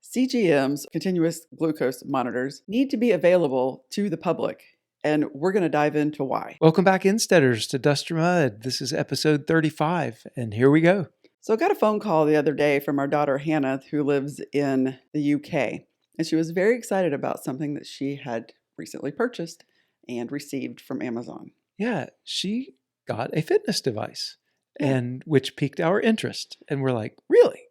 CGM's continuous glucose monitors need to be available to the public, and we're going to dive into why. Welcome back, Insteaders, to Dust Your Mud. This is episode 35, and here we go. So I got a phone call the other day from our daughter Hannah, who lives in the UK, and she was very excited about something that she had recently purchased and received from Amazon. Yeah, she got a fitness device, Yeah. and which piqued our interest. And we're like, really?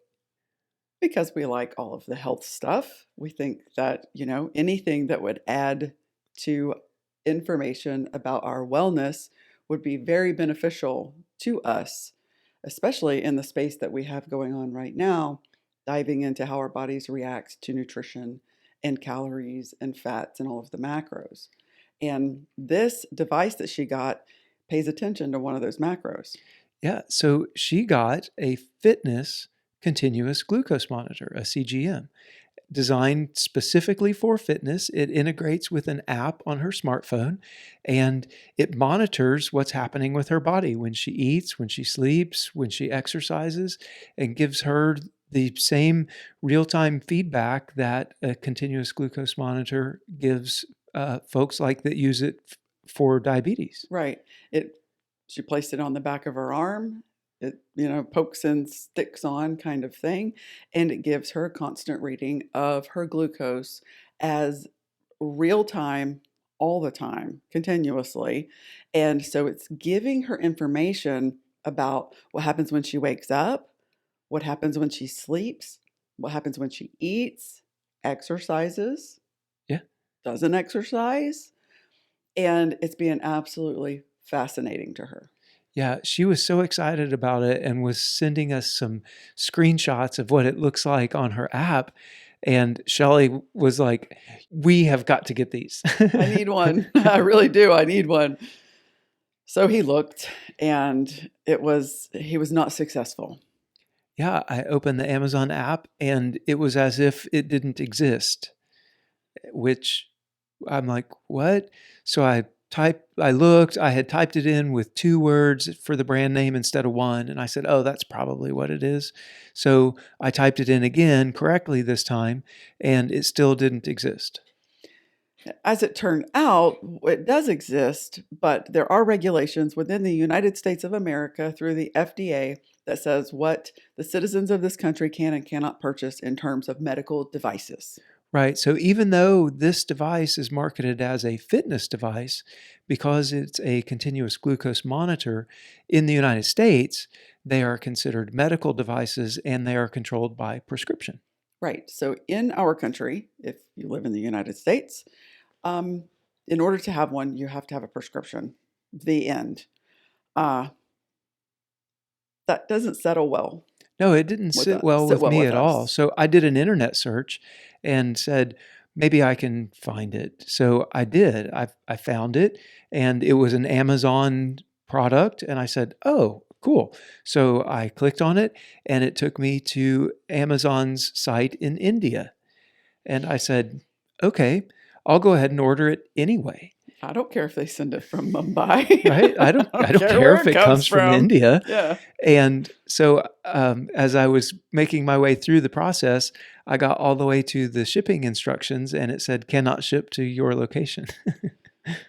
Because we like all of the health stuff. We think that, anything that would add to information about our wellness would be very beneficial to us, especially in the space that we have going on right now, diving into how our bodies react to nutrition and calories and fats and all of the macros. And this device that she got pays attention to one of those macros. Yeah, so she got a fitness continuous glucose monitor, a CGM, designed specifically for fitness. It integrates with an app on her smartphone, and it monitors what's happening with her body when she eats, when she sleeps, when she exercises, and gives her the same real-time feedback that a continuous glucose monitor gives folks like that use it for diabetes. Right. She placed it on the back of her arm. It, pokes and sticks on kind of thing. And it gives her a constant reading of her glucose as real time, all the time, continuously. And so it's giving her information about what happens when she wakes up, what happens when she sleeps, what happens when she eats, exercises, Yeah. doesn't exercise. And it's being absolutely fascinating to her. Yeah, she was so excited about it and was sending us some screenshots of what it looks like on her app. And Shelly was like, we have got to get these. I need one. I really do. I need one. So he looked, and he was not successful. Yeah, I opened the Amazon app and it was as if it didn't exist, which I'm like, what? So I looked, I had typed it in with 2 words for the brand name instead of 1. And I said, oh, that's probably what it is. So I typed it in again correctly this time, and it still didn't exist. As it turned out, it does exist, but there are regulations within the United States of America through the FDA that says what the citizens of this country can and cannot purchase in terms of medical devices. Right. So even though this device is marketed as a fitness device, because it's a continuous glucose monitor in the United States, they are considered medical devices and they are controlled by prescription. Right. So in our country, if you live in the United States, in order to have one, you have to have a prescription. The end. That doesn't settle well. No, it didn't sit well with me at all. Us. So I did an internet search and said, maybe I can find it. So I did. I found it, and it was an Amazon product. And I said, oh, cool. So I clicked on it, and it took me to Amazon's site in India. And I said, okay, I'll go ahead and order it anyway. I don't care if they send it from Mumbai. Right? I don't care if it comes from India. Yeah. And so as I was making my way through the process, I got all the way to the shipping instructions, and it said, cannot ship to your location.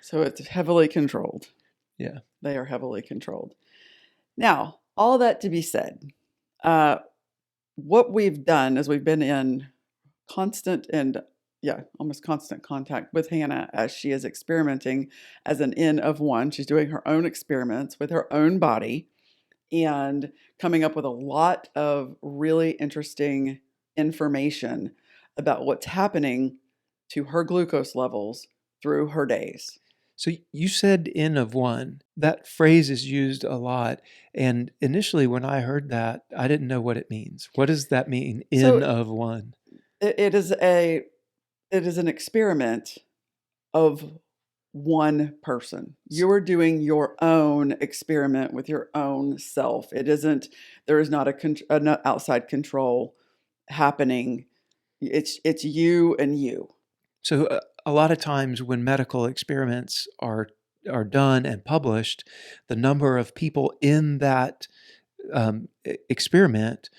So it's heavily controlled. Yeah. They are heavily controlled. Now, all that to be said, what we've done is we've been in almost constant contact with Hannah as she is experimenting as an N of 1. She's doing her own experiments with her own body and coming up with a lot of really interesting information about what's happening to her glucose levels through her days. So you said N of 1. That phrase is used a lot. And initially when I heard that, I didn't know what it means. What does that mean, N of 1? It is an experiment of one person. You are doing your own experiment with your own self. There is not an outside control happening. It's you and you. So a lot of times when medical experiments are done and published, the number of people in that experiment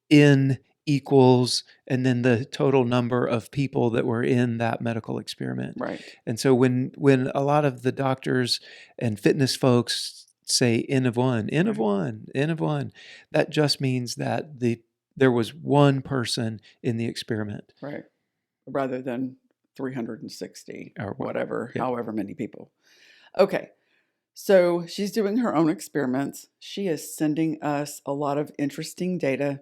in equals and then the total number of people that were in that medical experiment. Right. And so when a lot of the doctors and fitness folks say N of one, N of Right. one, N of one, that just means that there was one person in the experiment. Right. Rather than 360 Or or what? whatever, Yeah. however many people. Okay. So she's doing her own experiments. She is sending us a lot of interesting data.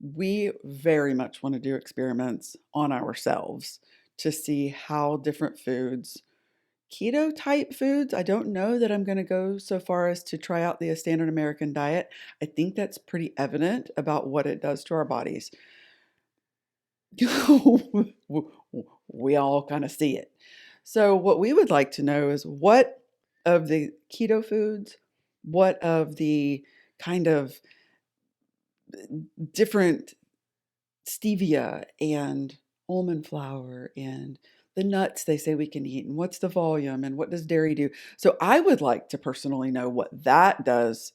We very much want to do experiments on ourselves to see how different foods, keto type foods, I don't know that I'm going to go so far as to try out the standard American diet. I think that's pretty evident about what it does to our bodies. We all kind of see it. So, what we would like to know is what of the keto foods, what of the kind of different stevia and almond flour and the nuts they say we can eat, and what's the volume, and what does dairy do? So, I would like to personally know what that does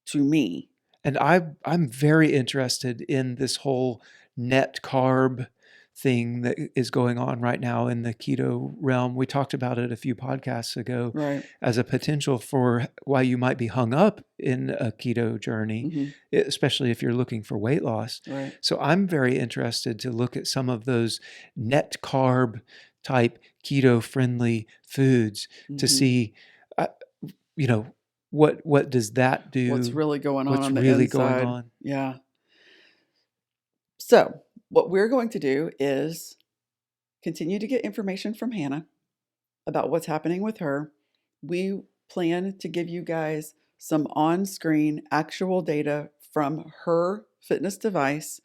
to me. And I'm very interested in this whole net carb thing that is going on right now in the keto realm. We talked about it a few podcasts ago Right. as a potential for why you might be hung up in a keto journey, Hmm. especially if you're looking for weight loss. Right. So I'm very interested to look at some of those net carb type keto friendly foods to Hmm. see, uh, you know, what does that What's do? really going What's on the really going inside? on? Yeah. So, what we're going to do is continue to get information from Hannah about what's happening with her. We plan to give you guys some on screen actual data from her fitness device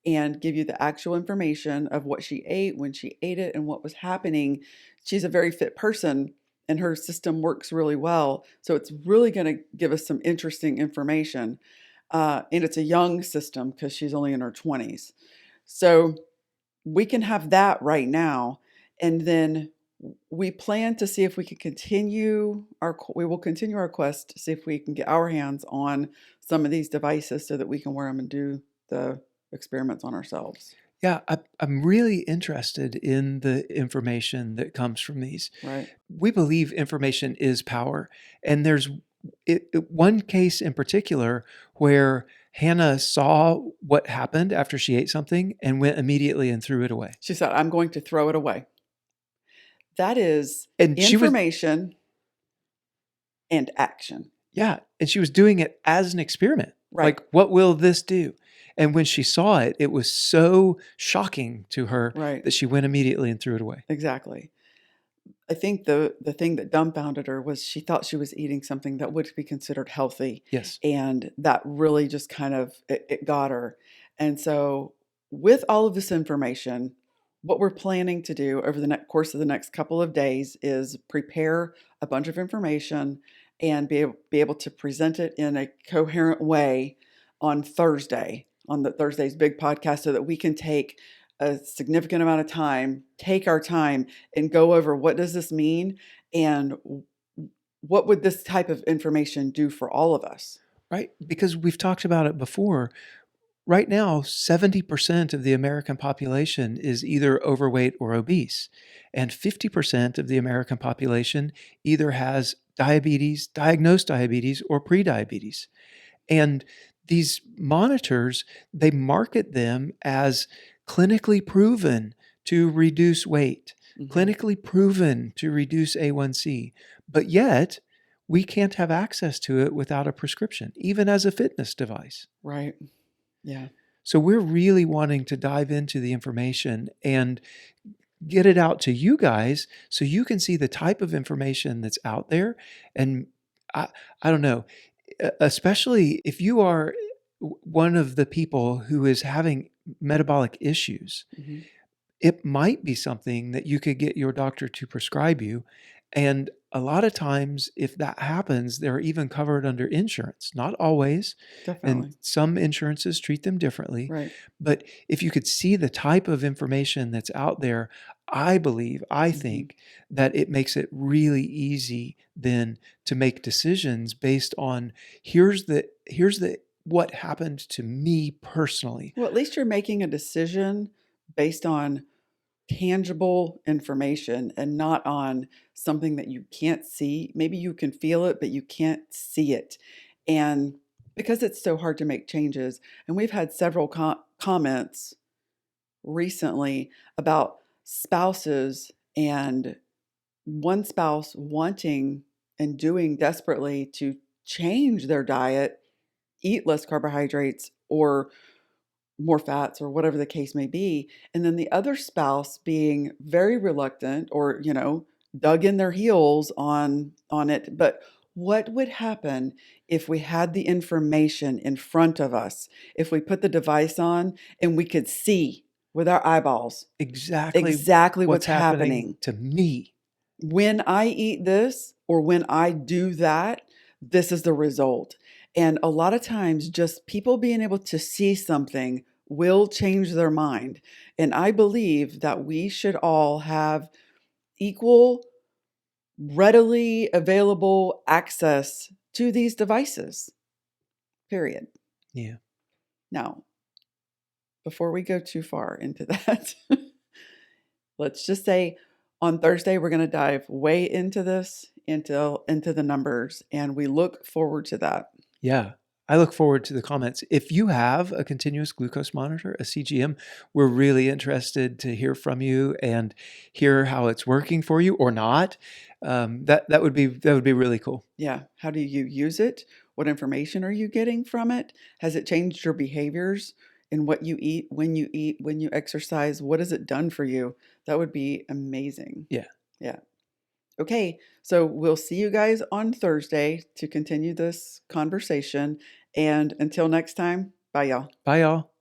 and give you the actual information of what she ate, when she ate it, and what was happening. She's a very fit person and her system works really well. So it's really going to give us some interesting information. And it's a young system because she's only in her 20s. So we can have that right now. And then we plan to see if we can we will continue our quest to see if we can get our hands on some of these devices so that we can wear them and do the experiments on ourselves. Yeah, I'm really interested in the information that comes from these. Right. We believe information is power. And there's one case in particular where Hannah saw what happened after she ate something and went immediately and threw it away. She said, I'm going to throw it away. That is And she was, information and action. yeah, and she was doing it as an experiment. Right. Like, what will this do? And when she saw it, it was so shocking to her Right. that she went immediately and threw it away. Exactly. I think the thing that dumbfounded her was she thought she was eating something that would be considered healthy, Yes. and that really just kind of it got her. And so, with all of this information, what we're planning to do over the course of the next couple of days is prepare a bunch of information and be able to present it in a coherent way on Thursday, on the Thursday's big podcast, so that we can take a significant amount of time, take our time and go over what does this mean and what would this type of information do for all of us. Right? Because we've talked about it before. Right now, 70% of the American population is either overweight or obese, and 50% of the American population either has diabetes, diagnosed diabetes, or prediabetes. And these monitors, they market them as clinically proven to reduce weight, Mhm. clinically proven to reduce A1C, but yet we can't have access to it without a prescription, even as a fitness device. Right. Yeah. So we're really wanting to dive into the information and get it out to you guys so you can see the type of information that's out there. And I, I don't know, especially if you are one of the people who is having metabolic issues, Mhm. it might be something that you could get your doctor to prescribe you. And a lot of times, if that happens, they're even covered under insurance. Not always. And Definitely. some insurances treat them differently. Right. But if you could see the type of information that's out there, I Mhm. think that it makes it really easy then to make decisions based on here's the what happened to me personally. Well, at least you're making a decision based on tangible information and not on something that you can't see. Maybe you can feel it, but you can't see it. And because it's so hard to make changes, and we've had several comments recently about spouses and one spouse wanting and doing desperately to change their diet, eat less carbohydrates or more fats or whatever the case may be, and then the other spouse being very reluctant or, dug in their heels on it. But what would happen if we had the information in front of us, if we put the device on and we could see with our eyeballs Exactly exactly what's what's happening happening? to me. When I eat this or when I do that, this is the result. And a lot of times, just people being able to see something will change their mind. And I believe that we should all have equal, readily available access to these devices, period. Yeah. Now, before we go too far into that, let's just say on Thursday we're going to dive way into this, into the numbers, and we look forward to that. Yeah. I look forward to the comments. If you have a continuous glucose monitor, a CGM, we're really interested to hear from you and hear how it's working for you or not. That would be really cool. Yeah. How do you use it? What information are you getting from it? Has it changed your behaviors in what you eat, when you exercise? What has it done for you? That would be amazing. Yeah. Yeah. Okay. So we'll see you guys on Thursday to continue this conversation. And until next time, bye, y'all. Bye, y'all.